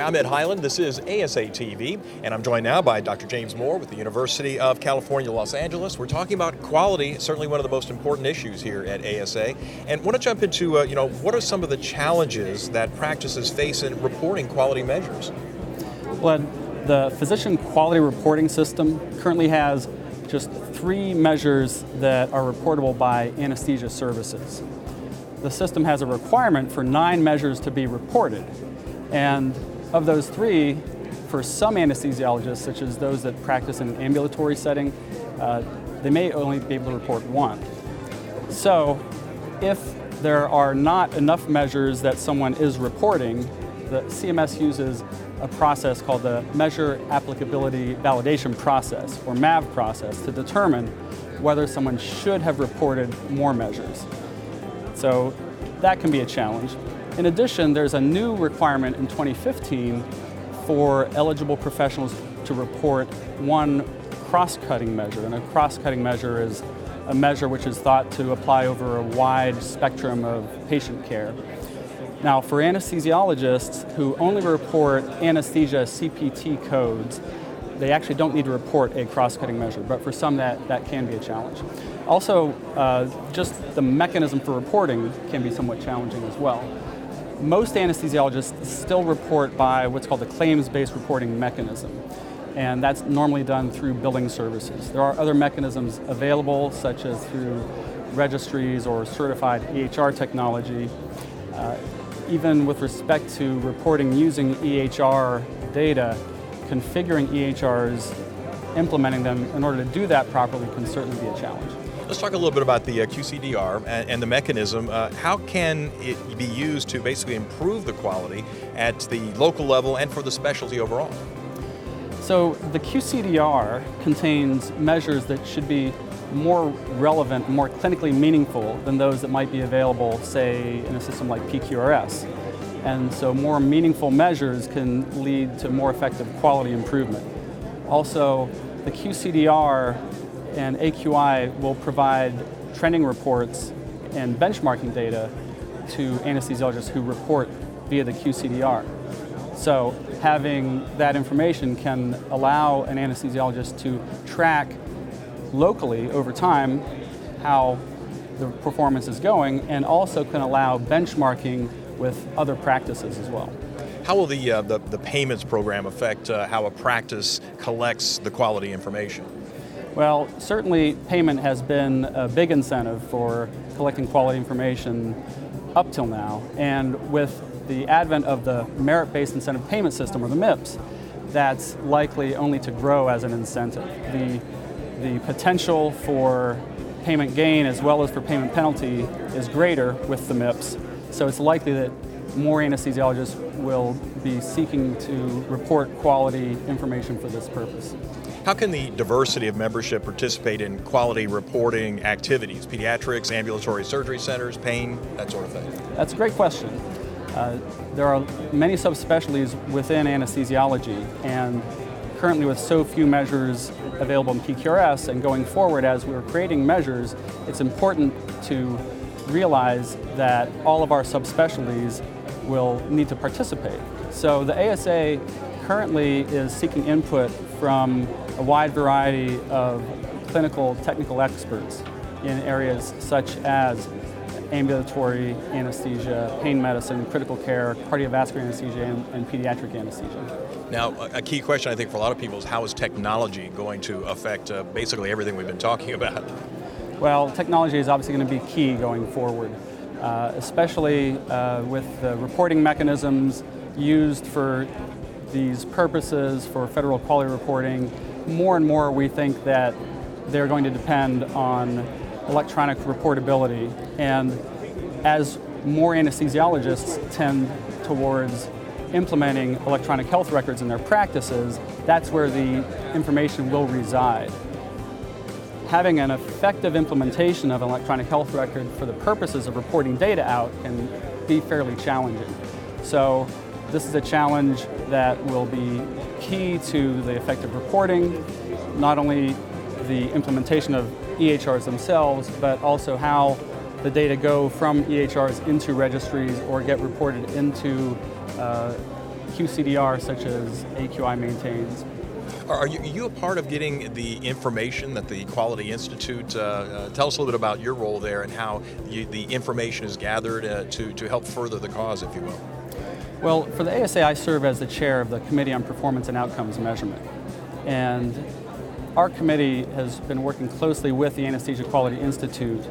I'm Ed Highland. This is ASA TV, and I'm joined now by Dr. James Moore with the University of California, Los Angeles. We're talking about quality, certainly one of the most important issues here at ASA. And want to jump into, what are some of the challenges that practices face in reporting quality measures? Well, the physician quality reporting system currently has just 3 measures that are reportable by anesthesia services. The system has a requirement for 9 measures to be reported. And of those 3, for some anesthesiologists, such as those that practice in an ambulatory setting, they may only be able to report 1. So if there are not enough measures that someone is reporting, the CMS uses a process called the Measure Applicability Validation Process, or MAV process, to determine whether someone should have reported more measures. So that can be a challenge. In addition, there's a new requirement in 2015 for eligible professionals to report 1 cross-cutting measure. And a cross-cutting measure is a measure which is thought to apply over a wide spectrum of patient care. Now, for anesthesiologists who only report anesthesia CPT codes, they actually don't need to report a cross-cutting measure, but for some that can be a challenge. Also, just the mechanism for reporting can be somewhat challenging as well. Most anesthesiologists still report by what's called the claims-based reporting mechanism, and that's normally done through billing services. There are other mechanisms available, such as through registries or certified EHR technology. Even with respect to reporting using EHR data, configuring EHRs, implementing them in order to do that properly can certainly be a challenge. Let's talk a little bit about the QCDR and the mechanism. How can it be used to basically improve the quality at the local level and for the specialty overall? So the QCDR contains measures that should be more relevant, more clinically meaningful than those that might be available, say, in a system like PQRS. And so more meaningful measures can lead to more effective quality improvement. Also, the QCDR and AQI will provide trending reports and benchmarking data to anesthesiologists who report via the QCDR. So having that information can allow an anesthesiologist to track locally over time how the performance is going, and also can allow benchmarking with other practices as well. How will the payments program affect how a practice collects the quality information? Well, certainly payment has been a big incentive for collecting quality information up till now, and with the advent of the merit-based incentive payment system, or the MIPS, that's likely only to grow as an incentive. The potential for payment gain as well as for payment penalty is greater with the MIPS, so it's likely that more anesthesiologists will be seeking to report quality information for this purpose. How can the diversity of membership participate in quality reporting activities? Pediatrics, ambulatory surgery centers, pain, that sort of thing? That's a great question. There are many subspecialties within anesthesiology, and currently with so few measures available in PQRS, and going forward as we're creating measures, it's important to realize that all of our subspecialties will need to participate. So the ASA currently is seeking input from a wide variety of clinical technical experts in areas such as ambulatory anesthesia, pain medicine, critical care, cardiovascular anesthesia, and pediatric anesthesia. Now, a key question I think for a lot of people is how is technology going to affect basically everything we've been talking about? Well, technology is obviously going to be key going forward, especially with the reporting mechanisms used for these purposes for federal quality reporting. More and more we think that they're going to depend on electronic reportability, and as more anesthesiologists tend towards implementing electronic health records in their practices, that's where the information will reside. Having an effective implementation of an electronic health record for the purposes of reporting data out can be fairly challenging. So this is a challenge that will be key to the effective reporting, not only the implementation of EHRs themselves, but also how the data go from EHRs into registries or get reported into QCDR such as AQI maintains. Are you a part of getting the information that the Quality Institute, tell us a little bit about your role there and how the information is gathered to help further the cause, if you will? Well, for the ASA, I serve as the chair of the Committee on Performance and Outcomes Measurement. And our committee has been working closely with the Anesthesia Quality Institute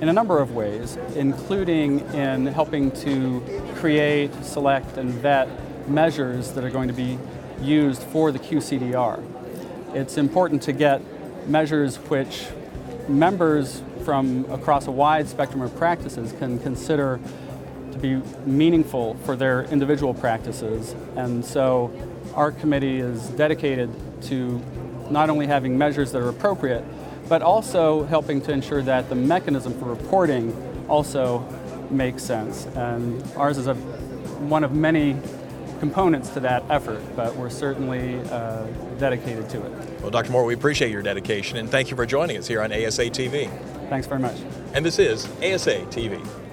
in a number of ways, including in helping to create, select, and vet measures that are going to be used for the QCDR. It's important to get measures which members from across a wide spectrum of practices can consider to be meaningful for their individual practices. And so our committee is dedicated to not only having measures that are appropriate, but also helping to ensure that the mechanism for reporting also makes sense. And ours is one of many components to that effort, but we're certainly dedicated to it. Well, Dr. Moore, we appreciate your dedication, and thank you for joining us here on ASA TV. Thanks very much. And this is ASA TV.